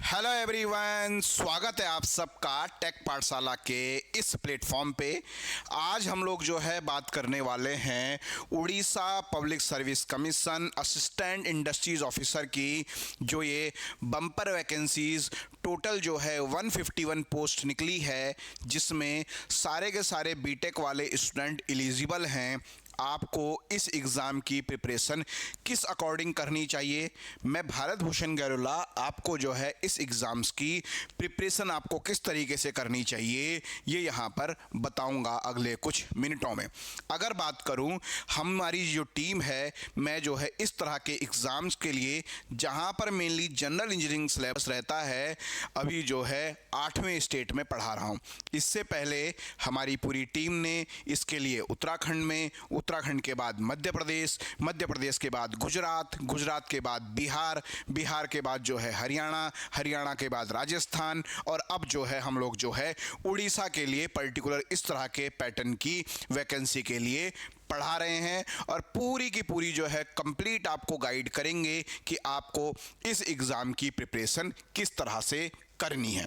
Hello everyone, स्वागत है आप सबका टेक पाठशाला के इस प्लेटफॉर्म पे। आज हम लोग जो है बात करने वाले हैं Orissa public service commission assistant industries officer की, जो ये बम्पर वैकेंसीज टोटल जो है 151 पोस्ट निकली है, जिसमें सारे के सारे बीटेक वाले स्टूडेंट एलिजिबल हैं। आपको इस एग्ज़ाम की प्रिपरेशन किस अकॉर्डिंग करनी चाहिए, मैं भारत भूषण गैरोला आपको जो है इस एग्ज़ाम्स की प्रिपरेशन आपको किस तरीके से करनी चाहिए ये यहाँ पर बताऊँगा अगले कुछ मिनटों में। अगर बात करूँ हमारी जो टीम है, मैं जो है इस तरह के एग्ज़ाम्स के लिए जहाँ पर मेनली जनरल इंजीनियरिंग सिलेबस रहता है, अभी जो है 8वें स्टेट में पढ़ा रहा हूँ। इससे पहले हमारी पूरी टीम ने इसके लिए उत्तराखंड में, उत्तराखंड के बाद मध्य प्रदेश, मध्य प्रदेश के बाद गुजरात, गुजरात के बाद बिहार, बिहार के बाद जो है हरियाणा, हरियाणा के बाद राजस्थान, और अब जो है हम लोग जो है उड़ीसा के लिए पर्टिकुलर इस तरह के पैटर्न की वैकेंसी के लिए पढ़ा रहे हैं, और पूरी की पूरी जो है कंप्लीट आपको गाइड करेंगे कि आपको इस एग्ज़ाम की प्रिपरेशन किस तरह से करनी है।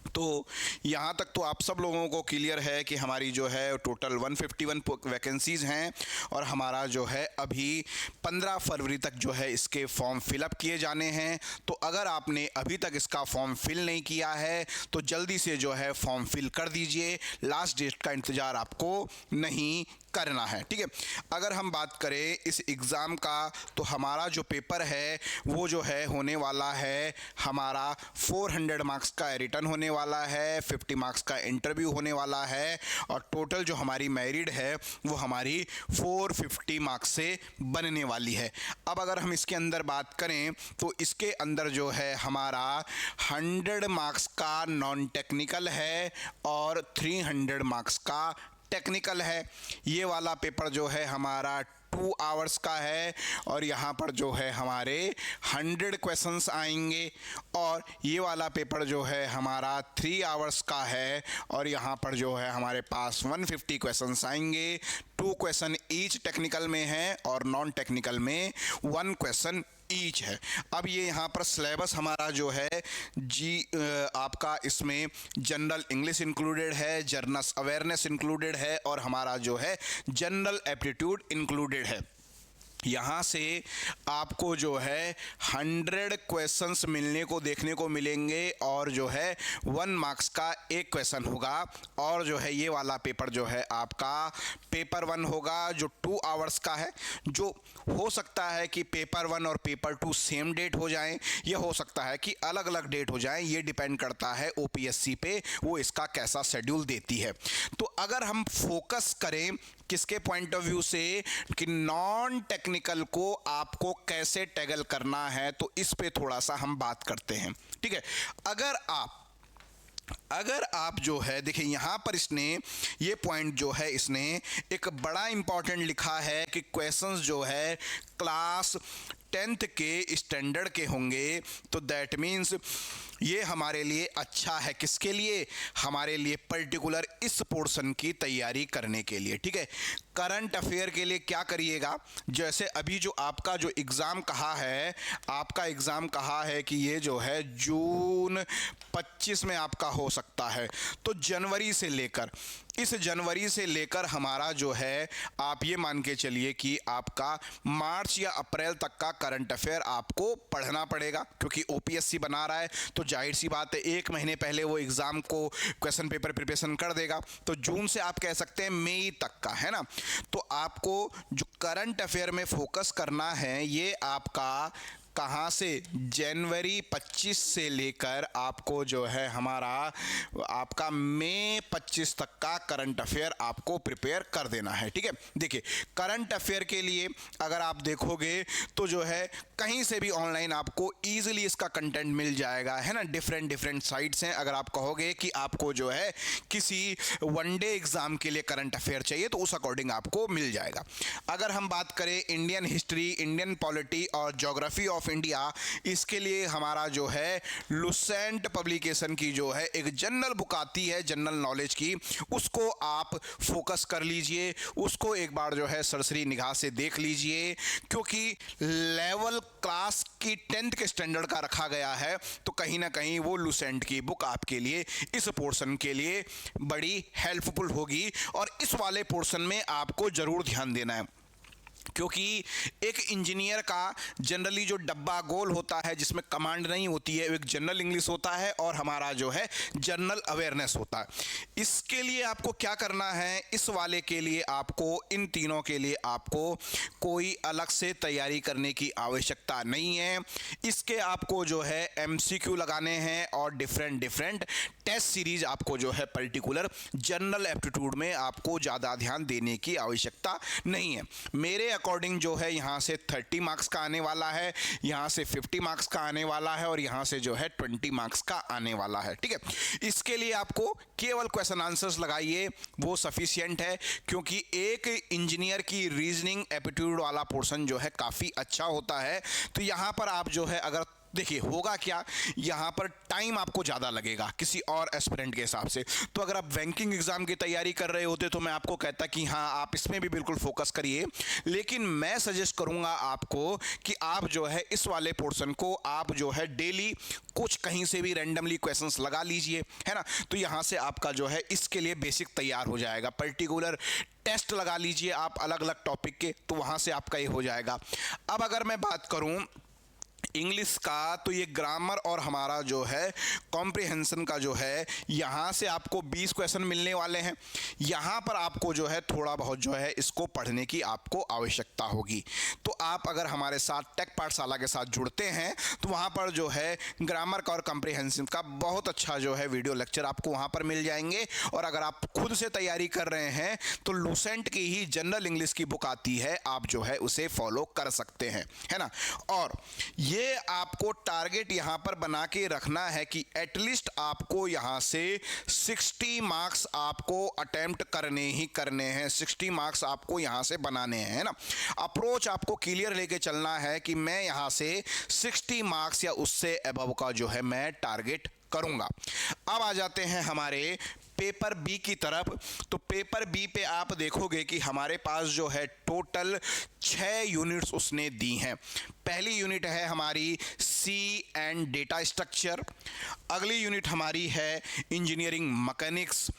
तो यहाँ तक तो आप सब लोगों को क्लियर है कि हमारी जो है टोटल 151 वैकेंसीज़ हैं, और हमारा जो है अभी 15 फरवरी तक जो है इसके फॉर्म फिलअप किए जाने हैं। तो अगर आपने अभी तक इसका फॉर्म फिल नहीं किया है तो जल्दी से जो है फॉर्म फिल कर दीजिए, लास्ट डेट का इंतज़ार आपको नहीं करना है, ठीक है। अगर हम बात करें इस एग्ज़ाम का, तो हमारा जो पेपर है वो जो है होने वाला है हमारा 400 मार्क्स का रिटर्न होने वाला है, 50 मार्क्स का इंटरव्यू होने वाला है, और टोटल जो हमारी मेरिट है वो हमारी 450 मार्क्स से बनने वाली है। अब अगर हम इसके अंदर बात करें तो इसके अंदर जो है हमारा 100 मार्क्स का नॉन टेक्निकल है और 300 मार्क्स का टेक्निकल है। ये वाला पेपर जो है हमारा 2 आवर्स का है, और यहाँ पर जो है हमारे 100 क्वेश्चंस आएंगे, और ये वाला पेपर जो है हमारा 3 आवर्स का है, और यहाँ पर जो है हमारे पास 150 क्वेश्चंस आएंगे। 2 क्वेश्चन ईच टेक्निकल में है और नॉन टेक्निकल में 1 क्वेश्चन ईच है। अब ये यहाँ पर सिलेबस हमारा जो है आपका इसमें जनरल इंग्लिश इंक्लूडेड है, जनरल अवेयरनेस इंक्लूडेड है, और हमारा जो है जनरल एप्टीट्यूड इंक्लूडेड है। यहाँ से आपको जो है 100 क्वेश्चंस मिलने को देखने को मिलेंगे, और जो है 1 मार्क्स का एक क्वेश्चन होगा, और जो है ये वाला पेपर जो है आपका पेपर 1 होगा जो 2 आवर्स का है। जो हो सकता है कि पेपर 1 और पेपर 2 सेम डेट हो जाएं, यह हो सकता है कि अलग अलग डेट हो जाएं, ये डिपेंड करता है ओपीएससी पे, वो इसका कैसा शेड्यूल देती है। तो अगर हम फोकस करें किसके पॉइंट ऑफ व्यू से कि नॉन टेक्निकल को आपको कैसे टैगल करना है, तो इस पे थोड़ा सा हम बात करते हैं, ठीक है। अगर आप जो है देखिए यहाँ पर इसने ये पॉइंट जो है इसने एक बड़ा इंपॉर्टेंट लिखा है कि क्वेश्चंस जो है क्लास 10th के स्टैंडर्ड के होंगे। तो दैट मीन्स ये हमारे लिए अच्छा है, किसके लिए, हमारे लिए पर्टिकुलर इस पोर्शन की तैयारी करने के लिए, ठीक है। करंट अफेयर के लिए क्या करिएगा, जैसे अभी जो आपका जो एग्ज़ाम कहा है, आपका एग्ज़ाम कहा है कि ये जो है जून 25 में आपका हो सकता है, तो जनवरी से लेकर इस जनवरी से लेकर हमारा जो है आप ये मान के चलिए कि आपका मार्च या अप्रैल तक का करंट अफेयर आपको पढ़ना पड़ेगा, क्योंकि ओपीएससी बना रहा है तो जाहिर सी बात है 1 महीने पहले वो एग्ज़ाम को क्वेश्चन पेपर प्रिपरेशन कर देगा। तो जून से आप कह सकते हैं मई तक का, है ना। तो आपको जो करंट अफेयर में फोकस करना है, ये आपका कहाँ से, जनवरी 25 से लेकर आपको जो है हमारा आपका मई 25 तक का करंट अफेयर आपको प्रिपेयर कर देना है, ठीक है। देखिए करंट अफेयर के लिए अगर आप देखोगे तो जो है कहीं से भी ऑनलाइन आपको ईजिली इसका कंटेंट मिल जाएगा, है ना। डिफरेंट साइट्स हैं। अगर आप कहोगे कि आपको जो है किसी वनडे एग्ज़ाम के लिए करंट अफेयर चाहिए तो उस अकॉर्डिंग आपको मिल जाएगा। अगर हम बात करें इंडियन हिस्ट्री, इंडियन पॉलिटी और ज्योग्राफी ऑफ इंडिया, इसके लिए हमारा जो है लुसेंट पब्लिकेशन की जो है एक जनरल बुक आती है जनरल नॉलेज की, उसको आप फोकस कर लीजिए, उसको एक बार जो है सरसरी निगाह से देख लीजिए, क्योंकि लेवल क्लास की 10th के स्टैंडर्ड का रखा गया है, तो कहीं ना कहीं वो लुसेंट की बुक आपके लिए इस पोर्शन के लिए बड़ी हेल्पफुल होगी। और इस वाले पोर्शन में आपको ज़रूर ध्यान देना है, क्योंकि एक इंजीनियर का जनरली जो डब्बा गोल होता है जिसमें कमांड नहीं होती है, एक जनरल इंग्लिश होता है और हमारा जो है जनरल अवेयरनेस होता है। इसके लिए आपको क्या करना है, इस वाले के लिए आपको, इन तीनों के लिए आपको कोई अलग से तैयारी करने की आवश्यकता नहीं है। इसके आपको जो है MCQ लगाने हैं और डिफरेंट टेस्ट सीरीज आपको जो है पर्टिकुलर जनरल एप्टीट्यूड में आपको ज़्यादा ध्यान देने की आवश्यकता नहीं है। मेरे अकॉर्डिंग जो है यहाँ से 30 मार्क्स का आने वाला है, यहाँ से 50 मार्क्स का आने वाला है और यहाँ से जो है 20 मार्क्स का आने वाला है। ठीक है, इसके लिए आपको केवल क्वेश्चन आंसर्स लगाइए, वो सफिशिएंट है, क्योंकि एक इंजीनियर की रीजनिंग एप्टीट्यूड वाला पोर्शन जो है काफ़ी अच्छा होता है। तो यहाँ पर आप जो है, अगर देखिए होगा क्या, यहाँ पर टाइम आपको ज़्यादा लगेगा किसी और एस्पिरेंट के हिसाब से। तो अगर आप बैंकिंग एग्ज़ाम की तैयारी कर रहे होते तो मैं आपको कहता कि हाँ आप इसमें भी बिल्कुल फोकस करिए, लेकिन मैं सजेस्ट करूँगा आपको कि आप जो है इस वाले पोर्शन को आप जो है डेली कुछ कहीं से भी रैंडमली क्वेश्चंस लगा लीजिए, है ना। तो यहाँ से आपका जो है इसके लिए बेसिक तैयार हो जाएगा। पर्टिकुलर टेस्ट लगा लीजिए आप अलग अलग टॉपिक के, तो वहाँ से आपका ये हो जाएगा। अब अगर मैं बात करूँ इंग्लिश का, तो ये ग्रामर और हमारा जो है कॉम्प्रिहेंशन का जो है, यहाँ से आपको 20 क्वेश्चन मिलने वाले हैं। यहाँ पर आपको जो है थोड़ा बहुत जो है इसको पढ़ने की आपको आवश्यकता होगी। तो आप अगर हमारे साथ टेक पाठशाला के साथ जुड़ते हैं तो वहाँ पर जो है ग्रामर का और कॉम्प्रिहेंशन का बहुत अच्छा जो है वीडियो लेक्चर आपको वहाँ पर मिल जाएंगे। और अगर आप खुद से तैयारी कर रहे हैं तो लुसेंट की ही जनरल इंग्लिश की बुक आती है, आप जो है उसे फॉलो कर सकते हैं, है ना। और ये आपको टारगेट यहां पर बना के रखना है कि एटलीस्ट आपको यहां से 60 मार्क्स आपको अटेम्प्ट करने ही करने हैं, 60 मार्क्स आपको यहां से बनाने हैं, है ना। अप्रोच आपको क्लियर लेके चलना है कि मैं यहां से 60 मार्क्स या उससे अबव का जो है मैं टारगेट करूंगा। अब आ जाते हैं हमारे पेपर बी की तरफ। तो पेपर बी पे आप देखोगे कि हमारे पास जो है टोटल 6 यूनिट्स उसने दी हैं। पहली यूनिट है हमारी सी एंड डेटा स्ट्रक्चर, अगली यूनिट हमारी है इंजीनियरिंग मैकेनिक्स,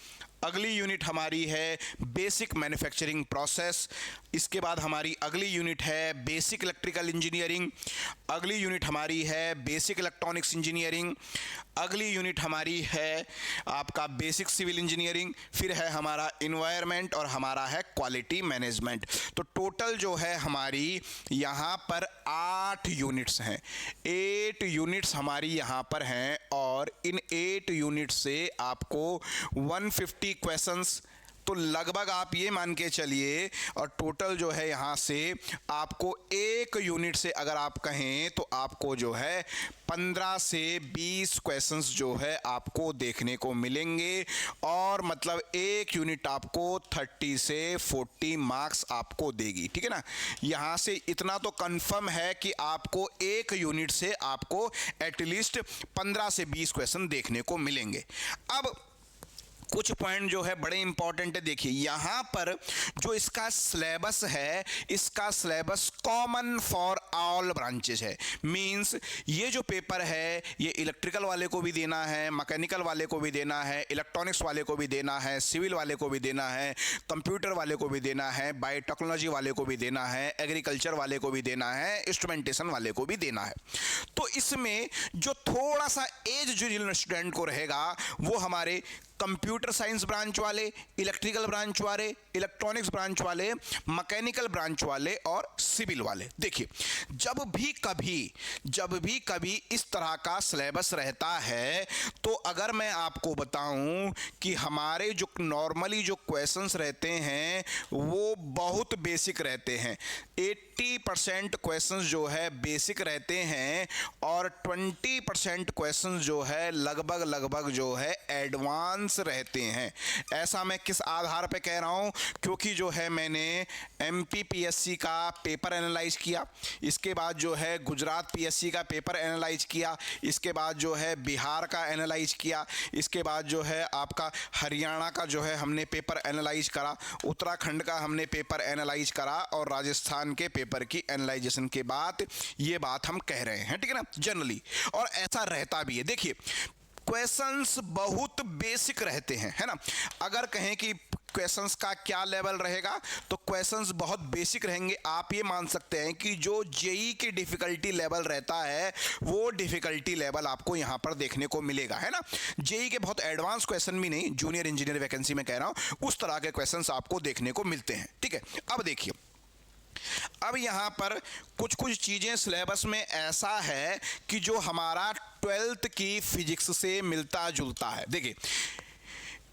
अगली यूनिट हमारी है बेसिक मैन्युफैक्चरिंग प्रोसेस, इसके बाद हमारी अगली यूनिट है बेसिक इलेक्ट्रिकल इंजीनियरिंग, अगली यूनिट हमारी है बेसिक इलेक्ट्रॉनिक्स इंजीनियरिंग, अगली यूनिट हमारी है आपका बेसिक सिविल इंजीनियरिंग, फिर है हमारा इन्वायरमेंट और हमारा है क्वालिटी मैनेजमेंट। तो टोटल जो है हमारी यहाँ पर 8 यूनिट्स हैं, 8 यूनिट्स हमारी यहाँ पर हैं। और इन 8 यूनिट्स से आपको 150 क्वेश्चंस, तो लगभग आप ये मान के चलिए, और टोटल जो है यहाँ से आपको एक यूनिट से अगर आप कहें तो आपको जो है 15 से 20 क्वेश्चंस जो है आपको देखने को मिलेंगे। और मतलब एक यूनिट आपको 30 से 40 मार्क्स आपको देगी, ठीक है ना। यहाँ से इतना तो कंफर्म है कि आपको एक यूनिट से आपको एटलीस्ट 15 से 20 क्वेश्चन देखने को मिलेंगे। अब कुछ पॉइंट जो है बड़े इंपॉर्टेंट है। देखिए यहाँ पर जो इसका सिलेबस है, इसका syllabus common for all branches है। मींस ये जो पेपर है ये इलेक्ट्रिकल वाले को भी देना है, मैकेनिकल वाले को भी देना है, इलेक्ट्रॉनिक्स वाले को भी देना है, सिविल वाले को भी देना है, कंप्यूटर वाले को भी देना है, बायोटेक्नोलॉजी वाले को भी देना है, एग्रीकल्चर वाले को भी देना है, इंस्ट्रूमेंटेशन वाले को भी देना है। तो इसमें जो थोड़ा सा एज जो स्टूडेंट को रहेगा वो हमारे कंप्यूटर साइंस ब्रांच वाले, इलेक्ट्रिकल ब्रांच वाले, इलेक्ट्रॉनिक्स ब्रांच वाले, मैकेनिकल ब्रांच वाले और सिविल वाले। देखिए जब भी कभी इस तरह का सिलेबस रहता है तो अगर मैं आपको बताऊं कि हमारे जो नॉर्मली जो क्वेश्चंस रहते हैं वो बहुत बेसिक रहते हैं। 80% क्वेश्चंस जो है बेसिक रहते हैं और 20% क्वेश्चंस जो है लगभग जो है एडवांस रहते हैं। ऐसा मैं किस आधार पे कह रहा हूं, क्योंकि जो है मैंने MPPSC का पेपर एनालाइज किया, इसके बाद जो है गुजरात PSC का पेपर एनालाइज किया, इसके बाद जो है बिहार का एनालाइज किया, इसके बाद जो है आपका हरियाणा का का जो है हमने पेपर एनालाइज करा, उत्तराखंड का हमने पेपर एनालाइज करा और राजस्थान के पेपर की एनालाइजेशन के बाद ये बात हम कह रहे हैं, ठीक है ना, जनरली। और ऐसा रहता भी है। देखिए क्वेश्चंस बहुत बेसिक रहते हैं, है ना। अगर कहें कि क्वेश्चंस का क्या लेवल रहेगा, तो क्वेश्चंस बहुत बेसिक रहेंगे। आप ये मान सकते हैं कि जो जेई की डिफिकल्टी लेवल रहता है वो डिफिकल्टी लेवल आपको यहाँ पर देखने को मिलेगा, है ना। जेई के बहुत एडवांस क्वेश्चन भी नहीं, जूनियर इंजीनियर वैकेंसी में कह रहा हूँ, उस तरह के क्वेश्चंस आपको देखने को मिलते हैं, ठीक है। अब देखिए, अब यहाँ पर कुछ कुछ चीज़ें सिलेबस में ऐसा है कि जो हमारा 12th की फिजिक्स से मिलता जुलता है। देखिए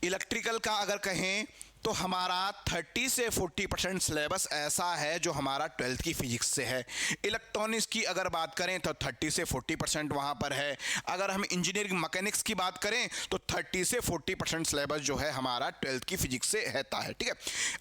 इलेक्ट्रिकल का अगर कहें तो हमारा 30 से 40% सिलेबस ऐसा है जो हमारा 12th की फिजिक्स से है। इलेक्ट्रॉनिक्स की अगर बात करें तो 30 से 40% वहाँ पर है। अगर हम इंजीनियरिंग मैकेनिक्स की बात करें तो 30 से 40% सिलेबस जो है हमारा 12th की फिजिक्स से रहता है, ठीक है।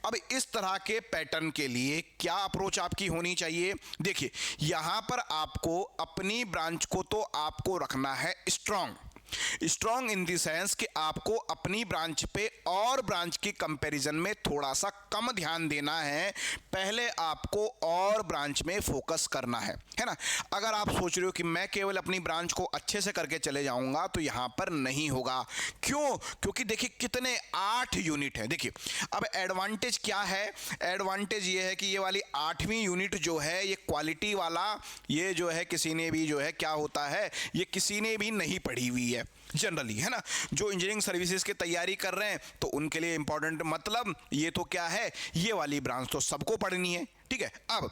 अब इस तरह के पैटर्न के लिए क्या अप्रोच आपकी होनी चाहिए? देखिए यहाँ पर आपको अपनी ब्रांच को तो आपको रखना है स्ट्रॉन्ग इन द सेंस कि आपको अपनी ब्रांच पे और ब्रांच की कंपैरिजन में थोड़ा सा कम ध्यान देना है। पहले आपको और ब्रांच में फोकस करना है ना। अगर आप सोच रहे हो कि मैं केवल अपनी ब्रांच को अच्छे से करके चले जाऊंगा तो यहां पर नहीं होगा। क्यों? क्योंकि देखिए कितने 8 यूनिट हैं। देखिए अब एडवांटेज क्या है? एडवांटेज ये है कि ये वाली 8वीं यूनिट जो है ये क्वालिटी वाला, ये जो है किसी ने भी जो है क्या होता है, ये किसी ने भी नहीं पढ़ी हुई है जनरली, है ना। जो इंजीनियरिंग सर्विसेज की तैयारी कर रहे हैं तो उनके लिए इंपॉर्टेंट, मतलब ये तो क्या है, ये वाली ब्रांच तो सबको पढ़नी है, ठीक है। अब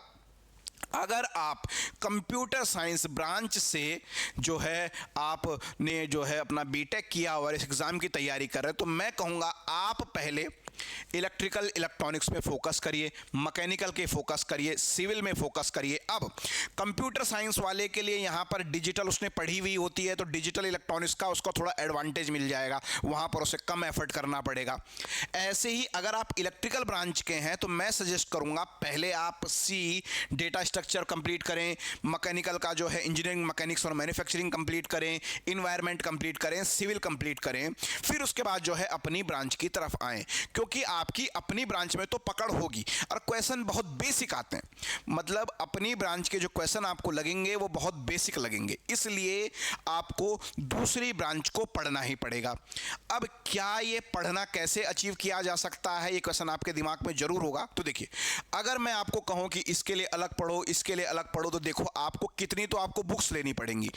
अगर आप कंप्यूटर साइंस ब्रांच से जो है आपने जो है अपना बीटेक किया और इस एग्ज़ाम की तैयारी कर रहे हैं तो मैं कहूँगा आप पहले इलेक्ट्रिकल इलेक्ट्रॉनिक्स में फोकस करिए, मैकेनिकल के फोकस करिए, सिविल में फोकस करिए। अब कंप्यूटर साइंस वाले के लिए यहाँ पर डिजिटल उसने पढ़ी हुई होती है तो डिजिटल इलेक्ट्रॉनिक्स का उसको थोड़ा एडवांटेज मिल जाएगा, वहाँ पर उसे कम एफर्ट करना पड़ेगा। ऐसे ही अगर आप इलेक्ट्रिकल ब्रांच के हैं तो मैं सजेस्ट करूँगा पहले आप सी डेटा स्ट्रक्चर कंप्लीट करें, मैकेनिकल का जो है इंजीनियरिंग मैकेनिक्स और मैन्युफैक्चरिंग कंप्लीट करें, इन्वायरमेंट कंप्लीट करें, सिविल कंप्लीट करें, फिर उसके बाद जो है अपनी ब्रांच की तरफ आएँ। क्योंकि आपकी अपनी ब्रांच में तो पकड़ होगी और क्वेश्चन बहुत बेसिक आते हैं, मतलब अपनी ब्रांच के जो क्वेश्चन आपको लगेंगे वो बहुत बेसिक लगेंगे, इसलिए आपको दूसरी ब्रांच को पढ़ना ही पड़ेगा। अब क्या ये पढ़ना कैसे अचीव किया जा सकता है, ये क्वेश्चन आपके दिमाग में जरूर होगा। तो देखिए अगर मैं आपको कहूं कि इसके लिए अलग पढ़ो, इसके लिए अलग पढ़ो, तो देखो आपको कितनी तो आपको बुक्स लेनी पड़ेंगी।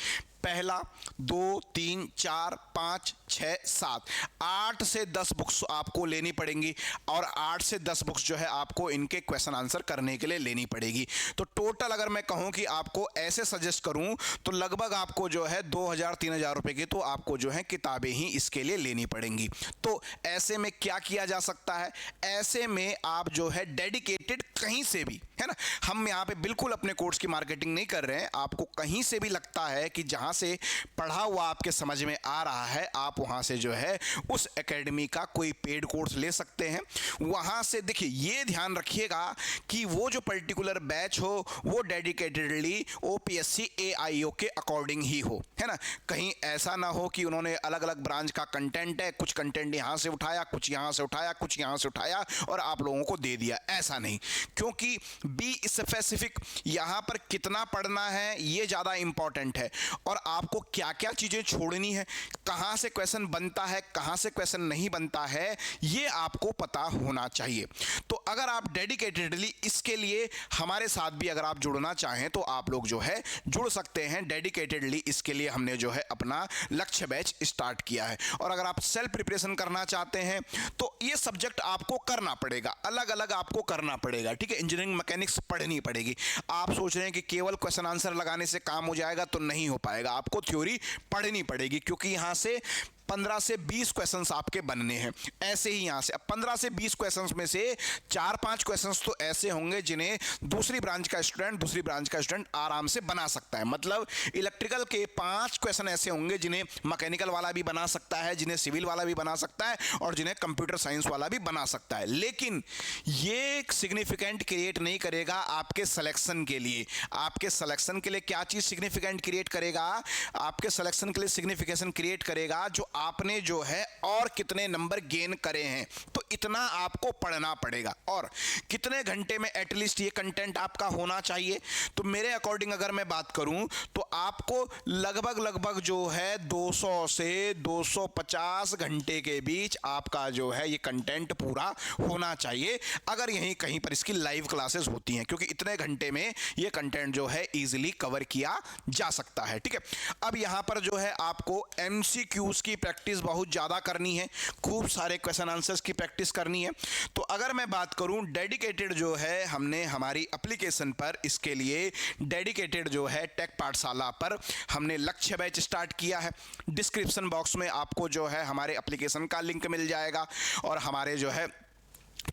पहला 2 3 4 5 6 7 8 से 10 बुक्स आपको लेनी पड़ेंगी और 8 से 10 बुक्स जो है आपको इनके क्वेश्चन आंसर करने के लिए लेनी पड़ेगी। तो टोटल अगर मैं कहूं कि आपको ऐसे सजेस्ट करूं तो लगभग आपको जो है 2000-3000 रुपए की तो आपको जो है किताबें ही इसके लिए लेनी पड़ेंगी। तो ऐसे में क्या किया जा सकता है? ऐसे में आप जो है डेडिकेटेड कहीं से भी, है ना, हम यहाँ पे बिल्कुल अपने कोर्स की मार्केटिंग नहीं कर रहे हैं, आपको कहीं से भी लगता है कि जहाँ से पढ़ा हुआ आपके समझ में आ रहा है आप वहां से जो है उस एकेडमी का कोई पेड कोर्स ले सकते हैं। वहां से देखिए ये ध्यान रखिएगा कि वो जो पर्टिकुलर बैच हो वो डेडिकेटेडली ओपीएससी एआईओ के अकॉर्डिंग ही हो, है ना। कहीं ऐसा ना हो कि उन्होंने अलग अलग ब्रांच का कंटेंट है, कुछ कंटेंट यहां से उठाया, कुछ यहां से उठाया, कुछ यहां से उठाया और आप लोगों को दे दिया, ऐसा नहीं। क्योंकि बी स्पेसिफिक, यहां पर कितना पढ़ना है ये ज्यादा इंपॉर्टेंट है और आपको क्या क्या चीजें छोड़नी है, कहां से क्वेश्चन बनता है, कहां से क्वेश्चन नहीं बनता है, ये आपको पता होना चाहिए। तो अगर आप डेडिकेटेडली इसके लिए हमारे साथ भी अगर आप जुड़ना चाहें तो आप लोग जो है जुड़ सकते हैं। डेडिकेटेडली इसके लिए हमने जो है अपना लक्ष्य बैच स्टार्ट किया है। और अगर आप सेल्फ प्रिपरेशन करना चाहते हैं तो ये सब्जेक्ट आपको करना पड़ेगा, अलग अलग आपको करना पड़ेगा, ठीक है। इंजीनियरिंग मैकेनिक्स पढ़नी पड़ेगी। आप सोच रहे हैं कि केवल क्वेश्चन आंसर लगाने से काम हो जाएगा, तो नहीं हो पाएगा, आपको थ्योरी पढ़नी पड़ेगी क्योंकि यहां से 15 से 20 क्वेश्चंस आपके बनने हैं। ऐसे ही यहां से अब 15 से 20 क्वेश्चंस में से 4-5 क्वेश्चंस तो ऐसे होंगे जिन्हें दूसरी ब्रांच का स्टूडेंट आराम से बना सकता है। मतलब इलेक्ट्रिकल के 5 क्वेश्चन ऐसे होंगे जिन्हें मैकेनिकल वाला भी बना सकता है, जिन्हें सिविल वाला भी बना सकता है और जिन्हें कंप्यूटर साइंस वाला भी बना सकता है। लेकिन ये सिग्निफिकेंट क्रिएट नहीं करेगा आपके सिलेक्शन के लिए। आपके सिलेक्शन के लिए क्या चीज सिग्निफिकेंट क्रिएट करेगा? आपके सिलेक्शन के लिए सिग्निफिकेशन क्रिएट करेगा जो आपने जो है और कितने नंबर गेन करे हैं, तो इतना आपको पढ़ना पड़ेगा। और कितने घंटे में एटलीस्ट ये कंटेंट आपका होना चाहिए, तो मेरे अकॉर्डिंग अगर मैं बात करूं तो आपको लगभग जो है 200 से 250 घंटे के बीच आपका जो है ये कंटेंट पूरा होना चाहिए, अगर यहीं कहीं पर इसकी लाइव क्लासेस होती हैं, क्योंकि इतने घंटे में ये कंटेंट जो है इजीली कवर किया जा सकता है। ठीक है, अब यहां पर जो है आपको एमसीक्यूज की प्रैक्टिस बहुत ज्यादा करनी है, खूब सारे क्वेश्चन आंसर्स की प्रैक्टिस करनी है। तो अगर मैं बात करूं डेडिकेटेड जो है हमने हमारी एप्लीकेशन पर इसके लिए डेडिकेटेड जो है टेक पाठशाला पर हमने लक्ष्य बैच स्टार्ट किया है। डिस्क्रिप्शन बॉक्स में आपको जो है हमारे एप्लीकेशन का लिंक मिल जाएगा और हमारे जो है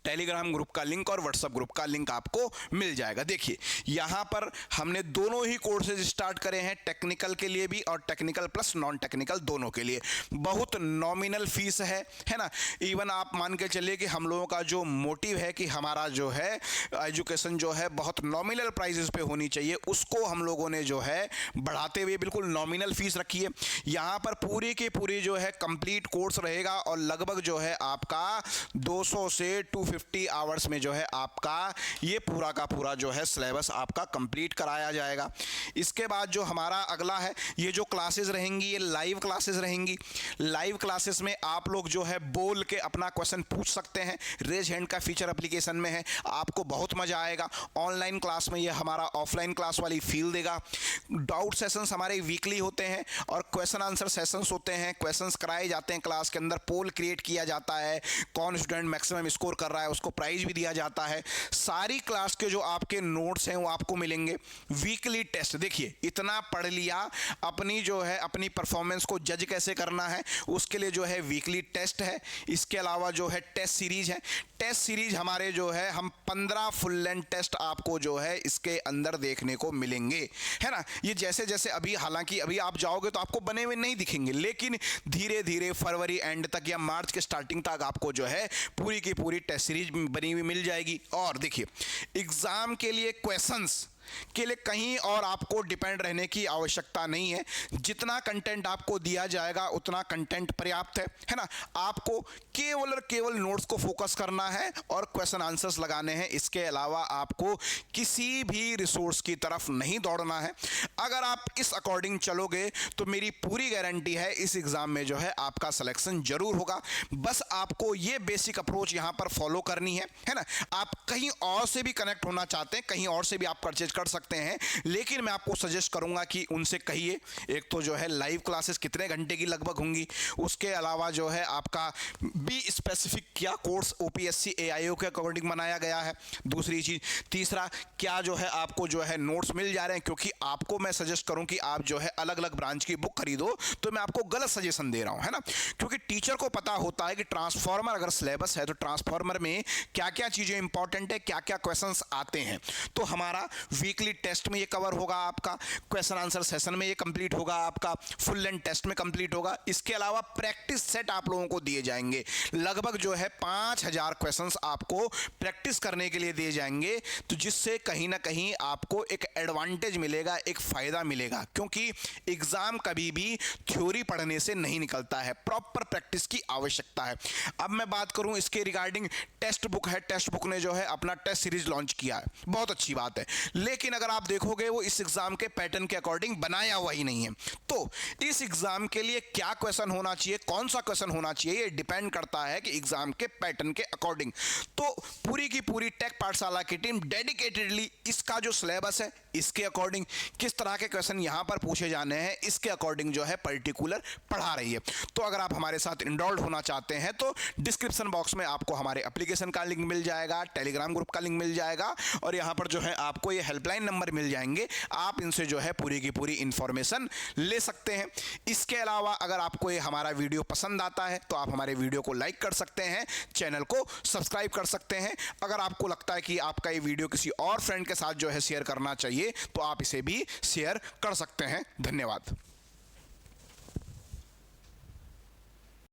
टेलीग्राम ग्रुप का लिंक और व्हाट्सएप ग्रुप का लिंक आपको मिल जाएगा। देखिए यहां पर हमने दोनों ही कोर्सेज स्टार्ट करे हैं, टेक्निकल के लिए भी और टेक्निकल प्लस नॉन टेक्निकल दोनों के लिए। बहुत नॉमिनल फीस है ना। इवन आप मान के चलिए कि हम लोगों का जो मोटिव है कि हमारा जो है एजुकेशन जो है बहुत नॉमिनल प्राइसेस पे होनी चाहिए, उसको हम लोगों ने जो है बढ़ाते हुए बिल्कुल नॉमिनल फीस रखी है। यहां पर पूरी की पूरी जो है कंप्लीट कोर्स रहेगा और लगभग जो है आपका 200 से 250 आवर्स में जो है आपका ये पूरा का पूरा जो है सिलेबस आपका कंप्लीट कराया जाएगा। इसके बाद जो हमारा अगला है, ये जो क्लासेस रहेंगी ये लाइव क्लासेस रहेंगी। लाइव क्लासेस में आप लोग जो है बोल के अपना क्वेश्चन पूछ सकते हैं, रेज हैंड का फीचर एप्लीकेशन में है, आपको बहुत मजा आएगा। ऑनलाइन क्लास में ये हमारा ऑफलाइन क्लास वाली फील देगा। डाउट सेशंस हमारे वीकली होते हैं और क्वेश्चन आंसर सेशंस होते हैं, क्वेश्चंस कराए जाते हैं क्लास के अंदर, पोल क्रिएट किया जाता है, कौन स्टूडेंट मैक्सिमम स्कोर कर रहा है उसको प्राइज भी दिया जाता है। सारी क्लास के जो आपके नोट्स हैं वो आपको मिलेंगे। वीकली टेस्ट, देखिए इतना पढ़ लिया, अपनी जो है अपनी परफॉर्मेंस को जज कैसे करना है उसके लिए जो है वीकली टेस्ट है। इसके अलावा जो है टेस्ट सीरीज है। टेस्ट सीरीज हमारे जो है हम 15 फुल लेंथ टेस्ट आपको जो है इसके अंदर देखने को मिलेंगे, है ना। ये जैसे जैसे अभी, हालांकि अभी आप जाओगे तो आपको बने हुए नहीं दिखेंगे, लेकिन धीरे धीरे फरवरी एंड तक या मार्च के स्टार्टिंग तक आपको जो है पूरी की पूरी टेस्ट सीरीज बनी हुई मिल जाएगी। और देखिए एग्जाम के लिए क्वेश्चंस के लिए कहीं और आपको डिपेंड रहने की आवश्यकता नहीं है। जितना कंटेंट आपको दिया जाएगा उतना कंटेंट पर्याप्त है ना। आपको केवल और केवल नोट्स को फोकस करना है और क्वेश्चन आंसर्स लगाने हैं। इसके अलावा आपको किसी भी रिसोर्स की तरफ नहीं दौड़ना है। अगर आप इस अकॉर्डिंग चलोगे तो मेरी पूरी गारंटी है इस एग्जाम में जो है आपका सिलेक्शन जरूर होगा। बस आपको ये बेसिक अप्रोच यहां पर फॉलो करनी है ना। आप कहीं और से भी कनेक्ट होना चाहते हैं, कहीं और से भी आप परचेज कर सकते हैं, लेकिन मैं आपको सजेस्ट करूंगा कि उनसे कहिए, एक तो जो है लाइव क्लासेस कितने घंटे की लगभग होंगी, उसके अलावा जो है आपका बी स्पेसिफिक क्या कोर्स ओपीएससी एआईओ के अकॉर्डिंग बनाया गया है, दूसरी चीज, तीसरा क्या जो है आपको जो है नोट्स मिल जा रहे हैं। क्योंकि आपको मैं सजेस्ट करूं कि आप जो है अलग अलग ब्रांच की बुक खरीदो तो मैं आपको गलत सजेशन दे रहा हूं, है ना। क्योंकि टीचर को पता होता है कि ट्रांसफॉर्मर अगर सिलेबस है तो ट्रांसफॉर्मर में क्या क्या चीजें इंपॉर्टेंट है, क्या क्या क्वेश्चंस आते हैं। तो हमारा वीकली टेस्ट में ये कवर होगा, आपका क्वेश्चन आंसर सेशन में ये कंप्लीट होगा, आपका फुल लेंथ टेस्ट में कंप्लीट होगा। इसके अलावा प्रैक्टिस सेट आप लोगों को दिए जाएंगे, लगभग जो है 5000 क्वेश्चंस आपको प्रैक्टिस करने के लिए दिए जाएंगे, तो जिससे कहीं ना कहीं आपको एक एडवांटेज मिलेगा, एक फायदा मिलेगा। क्योंकि एग्जाम कभी भी थ्योरी पढ़ने से नहीं निकलता है, प्रॉपर प्रैक्टिस की आवश्यकता है। अब मैं बात करूं इसके रिगार्डिंग, टेक्स्ट बुक है, टेक्स्ट बुक ने जो है अपना टेस्ट सीरीज लॉन्च किया है, बहुत अच्छी बात है, लेकिन अगर आप देखोगे वो इस एग्जाम के पैटर्न के अकॉर्डिंग बनाया हुआ ही नहीं है। तो इस एग्जाम के लिए क्या क्वेश्चन होना चाहिए, कौन सा क्वेश्चन होना चाहिए, ये डिपेंड करता है कि एग्जाम के पैटर्न के अकॉर्डिंग। तो पूरी की पूरी टेक पाठशाला की टीम डेडिकेटेडली इसका जो सिलेबस है इसके अकॉर्डिंग, किस तरह के क्वेश्चन यहां पर पूछे जाने हैं इसके अकॉर्डिंग जो है पर्टिकुलर पढ़ा रही है। तो अगर आप हमारे साथ इनरोल्ड होना चाहते हैं तो डिस्क्रिप्शन बॉक्स में आपको हमारे एप्लीकेशन का लिंक मिल जाएगा, टेलीग्राम ग्रुप का लिंक मिल जाएगा और यहां पर जो है आपको ये हेल्पलाइन नंबर मिल जाएंगे, आप इनसे जो है पूरी की पूरी इंफॉर्मेशन ले सकते हैं। इसके अलावा अगर आपको ये हमारा वीडियो पसंद आता है तो आप हमारे वीडियो को लाइक कर सकते हैं, चैनल को सब्सक्राइब कर सकते हैं। अगर आपको लगता है कि आपका ये वीडियो किसी और फ्रेंड के साथ जो है शेयर करना चाहिए तो आप इसे भी शेयर कर सकते हैं। धन्यवाद।